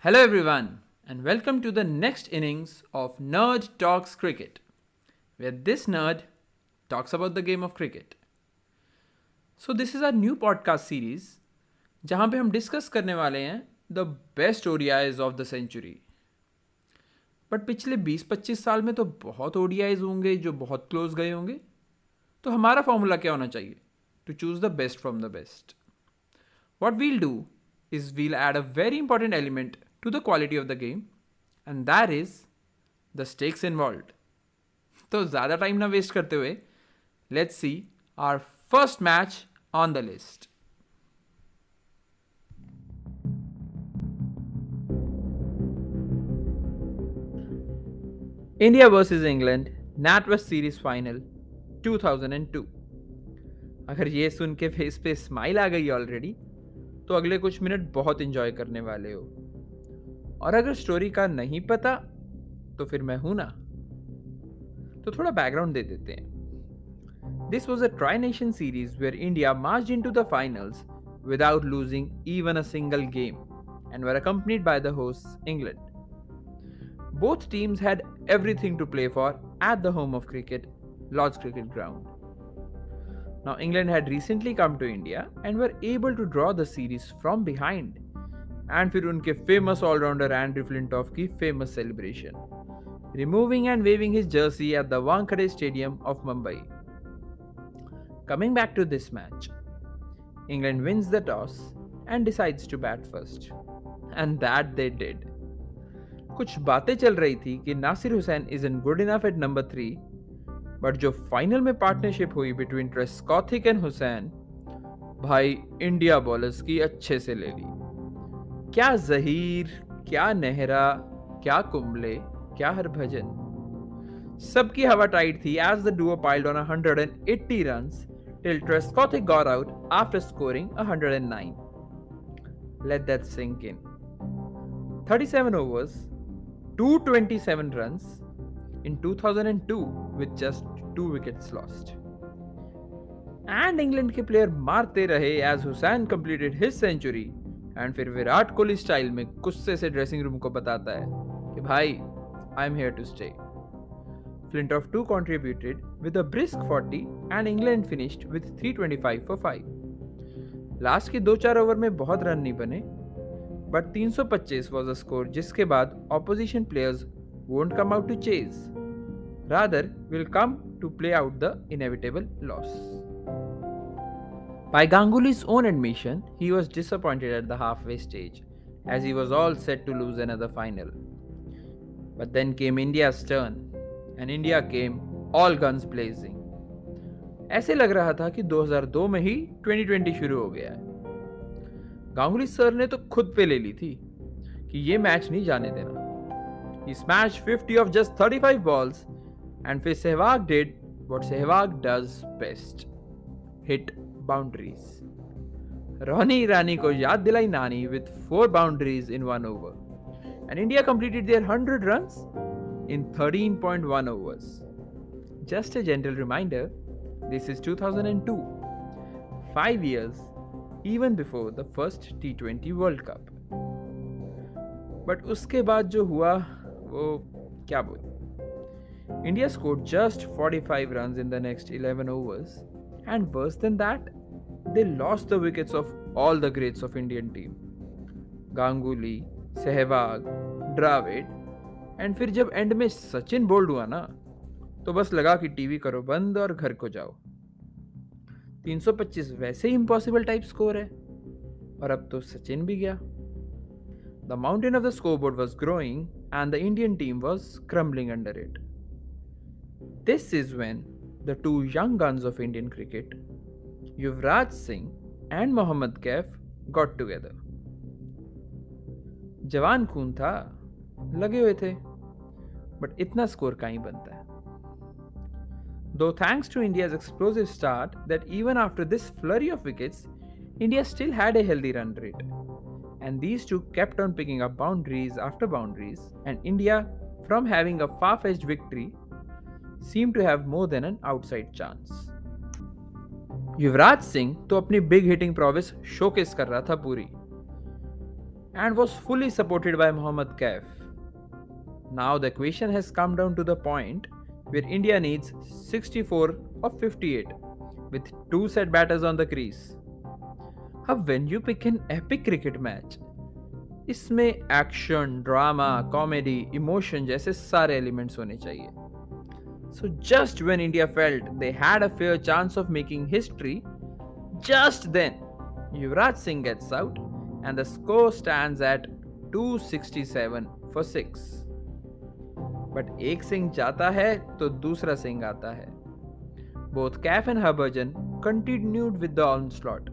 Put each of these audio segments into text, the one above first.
Hello, everyone, and welcome to the next innings of Nerd Talks Cricket, where this nerd talks about the game of cricket. So, this is our new podcast series जहाँ पे हम discuss करने वाले हैं the best ODIs of the century. But पिछले 20-25 साल में तो बहुत ओडीआईज होंगे जो बहुत क्लोज गए होंगे. तो हमारा फॉर्मूला क्या होना चाहिए to choose the best from the best? What we'll do is we'll add a very important element to the quality of the game, and that is the stakes involved. तो ज़्यादा time ना waste करते हुए let's see our first match on the list. India versus England NatWest Series Final 2002. अगर ये सुन के face पे smile आ गई ऑलरेडी तो अगले कुछ मिनट बहुत इंजॉय करने वाले हो. और अगर स्टोरी का नहीं पता तो फिर मैं हूं ना. तो थोड़ा बैकग्राउंड दे देते हैं. This was a tri nation series where India marched into the finals without losing even a single game and were accompanied by the hosts England. Both teams had everything to play for at the home of cricket, Lord's Cricket Ground. Now, England had recently come to India and were able to draw the series from behind. And फिर उनके famous all-rounder Andrew Flintoff की famous celebration, removing and waving his jersey at the Wankhede Stadium of Mumbai. Coming back to this match, England wins the toss and decides to bat first. And that they did. कुछ बातें चल रही थी कि Nasser Hussain isn't good enough at number 3, but जो फाइनल में partnership हुई बिटवीन ट्रेस्कॉथिक एंड हुसैन, भाई इंडिया बॉलर्स की अच्छे से ले ली. क्या जहीर, क्या नेहरा, क्या कुंबले, क्या हरभजन, सबकी हवा टाइट थी as the duo piled on 180 runs till Trescothick got out after scoring 109. Let that sink in. 37 overs, 227 runs in 2002 with just 2 wickets lost. And England के प्लेयर मारते रहे as Hussain completed his century. And फिर Virat Kohli style में गुस्से से dressing room को बताता है कि भाई I am here to stay. Flintoff too contributed with a brisk 40 and England finished with 325 for 5. Last के 2-4 ओवर में बहुत रन नहीं बने, बट 325 was a score जिसके बाद opposition players won't come out to chase, rather will come to play out the inevitable loss. By Ganguly's own admission, he was disappointed at the halfway stage, as he was all set to lose another final. But then came India's turn, and India came all guns blazing. ऐसे लग रहा था कि 2002 में ही 2020 शुरू हो गया है. गांगुली सर ने तो खुद पे ले ली थी कि ये मैच नहीं जाने देना. He smashed 50 of just 35 balls, and फिर Sehwag did what Sehwag does best: hit boundaries. Ronnie Irani को याद दिलाई नानी with 4 boundaries in 1 over, and India completed their 100 runs in 13.1 overs. Just a gentle reminder, this is 2002, 5 years even before the first T20 World Cup. But उसके बाद जो हुआ वो क्या बोलूं. India scored just 45 runs in the next 11 overs, and worse than that, they lost the wickets of all the greats of Indian team. Ganguly, Sehwag, Dravid, and फिर जब and में सचिन बोल्ड हुआ ना, तो बस लगा कि टीवी करो बंद और घर को जाओ. 325 वैसे ही इम्पॉसिबल टाइप स्कोर है, और अब तो सचिन भी गया. The mountain of the scoreboard was growing and the Indian team was crumbling under it. This is when the two young guns of Indian cricket, Yuvraj Singh and Mohammad Kaif, got together. जवान खून था, लगे हुए थे, but इतना score कहीं बनता है. Though thanks to India's explosive start, that even after this flurry of wickets, India still had a healthy run rate. And these two kept on picking up boundaries after boundaries, and India, from having a far-fetched victory, seemed to have more than an outside chance. Yuvraj Singh तो अपनी big hitting prowess showcase कर रहा था पूरी. and was fully supported by Mohammad Kaif. Now the equation has come down to the point where India needs 64 of 58 with two set batters on the crease. अब when you pick an epic cricket match, इसमें action, drama, comedy, emotion जैसे सारे elements होने चाहिए. So just when India felt they had a fair chance of making history, just then Yuvraj Singh gets out and the score stands at 267 for 6. But एक सिंह जाता है तो दूसरा सिंह आता है. Both Kaif and Harbhajan continued with the onslaught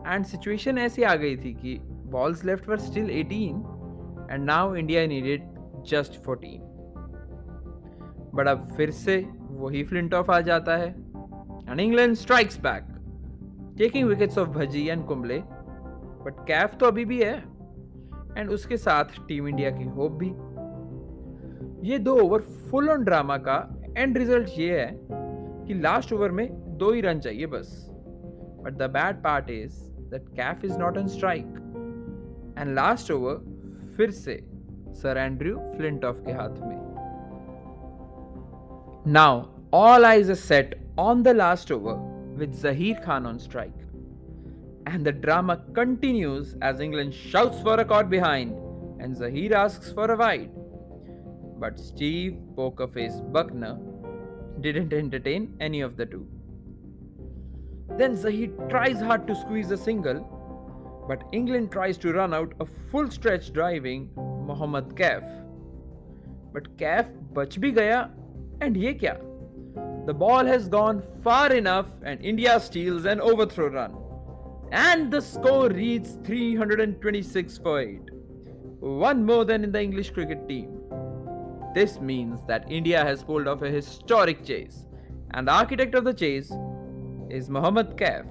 and situation ऐसी आ गई थी कि balls left were still 18 and now India needed just 14. But अब फिर से वही फ्लिंटॉफ आ जाता है and England strikes back taking wickets of bhaji and Kumble. But Kaif तो अभी भी है एंड उसके साथ टीम इंडिया की होप भी. ये 2 ओवर फुल ऑन ड्रामा का एंड रिजल्ट ये है कि लास्ट ओवर में 2 ही रन चाहिए बस. But the bad part is that Kaif is not on strike and last over फिर से सर एंड्रयू फ्लिंटॉफ के हाथ में. Now all eyes are set on the last over with Zaheer Khan on strike and the drama continues as England shouts for a caught behind and Zahir asks for a wide. But Steve Poker Face Buckner didn't entertain any of the two. Then Zahid tries hard to squeeze a single, but England tries to run out a full stretch driving Mohammad Kaif. But Kaif बच भी गया and ये क्या? The ball has gone far enough and India steals an overthrow run. And the score reads 326 for 8. One more than in the English cricket team. This means that India has pulled off a historic chase, and the architect of the chase is Mohammad Kaif.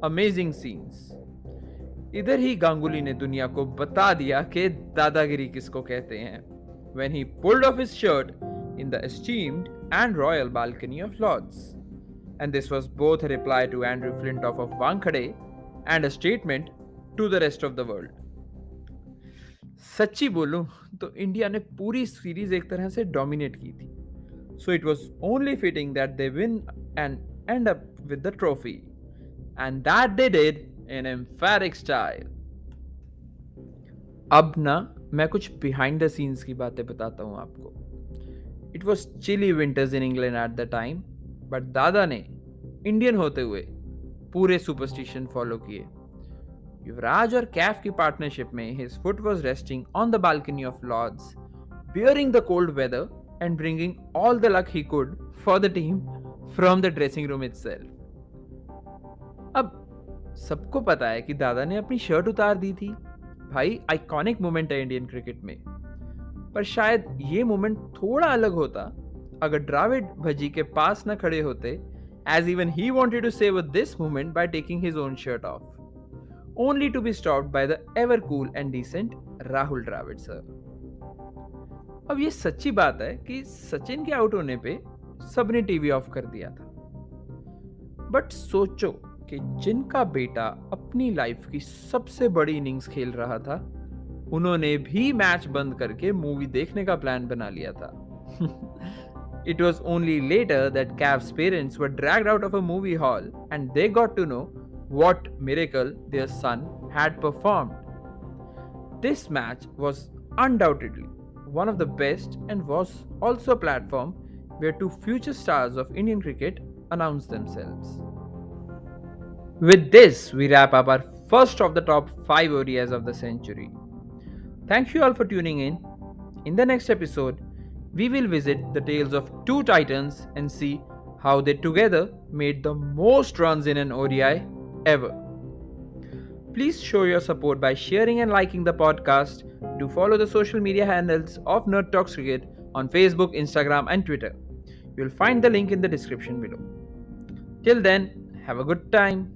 Amazing scenes. इधर ही गांगुली ने दुनिया को बता दिया कि दादागिरी किसको कहते हैं when he pulled off his shirt in the esteemed and royal balcony of Lords. And this was both a reply to Andrew Flintoff of Wankhede and a statement to the rest of the world. सच्ची बोलूं तो India ने पूरी series एक तरह से dominate की थी. So it was only fitting that they win and and up with the trophy and that they did in एम्फैटिक style. अब ना मैं कुछ बिहाइंड द सीन्स की बातें बताता हूं आपको. It was chilly winters in England at the time, but दादा ने इंडियन होते हुए पूरे सुपरस्टिशन फॉलो किए. युवराज और कैफ की पार्टनरशिप में his foot was resting on the balcony of Lords, bearing the cold weather and bringing all the luck he could for the team from the dressing room itself. अब सबको पता है कि दादा ने अपनी शर्ट उतार दी थी. भाई आइकॉनिक मोमेंट है इंडियन क्रिकेट में. पर शायद ये मोमेंट थोड़ा अलग होता अगर द्रविड़ भजी के पास न खड़े होते, as even he wanted to savor this moment by taking his own shirt off. Only to be stopped by the ever cool and decent Rahul Dravid sir. अब ये सच्ची बात है कि सचिन के आउट होने पे सबने टीवी ऑफ कर दिया था. बट सोचो कि जिनका बेटा अपनी लाइफ की सबसे बड़ी इनिंग्स खेल रहा था, उन्होंने भी मैच बंद करके मूवी देखने का प्लान बना लिया था. It was only later that Cav's parents were dragged out of a movie hall and they got to know what miracle their son had performed. This match was undoubtedly one of the best and was also a platform where 2 future stars of Indian cricket announced themselves. With this, we wrap up our first of the top 5 ODIs of the century. Thank you all for tuning in. In the next episode, we will visit the tales of 2 titans and see how they together made the most runs in an ODI ever. Please show your support by sharing and liking the podcast. Do follow the social media handles of Nerd Talks Cricket on Facebook, Instagram, and Twitter. You'll find the link in the description below. Till then, have a good time.